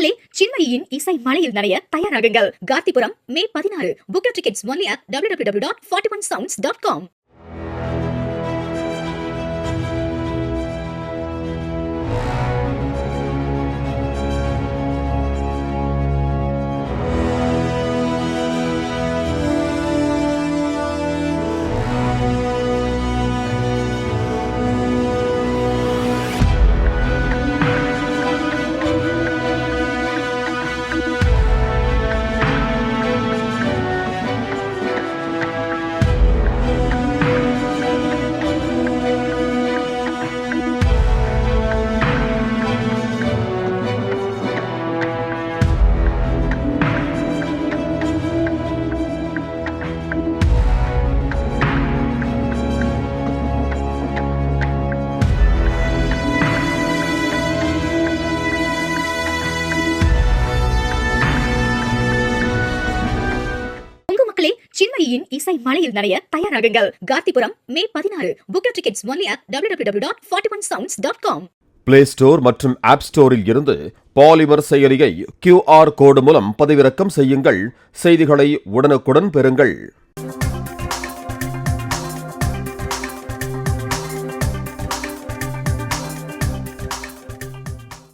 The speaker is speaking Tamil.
மக்களே, சின்மயியின் இசை மலையில் நனைய தயாராகுங்கள். Gandhipuram May 16. Book your tickets only at www.41sounds.com. மக்களே, சின்மயியின் இசை மலையில் நனைய தயாராகுங்கள். Gandhipuram May 16. Book your tickets only at www.41sounds.com. Play store மற்றும் ஆப் ஸ்டோரில் இருந்து பாலிமர் செயலியை QR கோடு மூலம் பதிவிறக்கம் செய்யுங்கள். செய்திகளை உடனுக்குடன் பெறுங்கள்.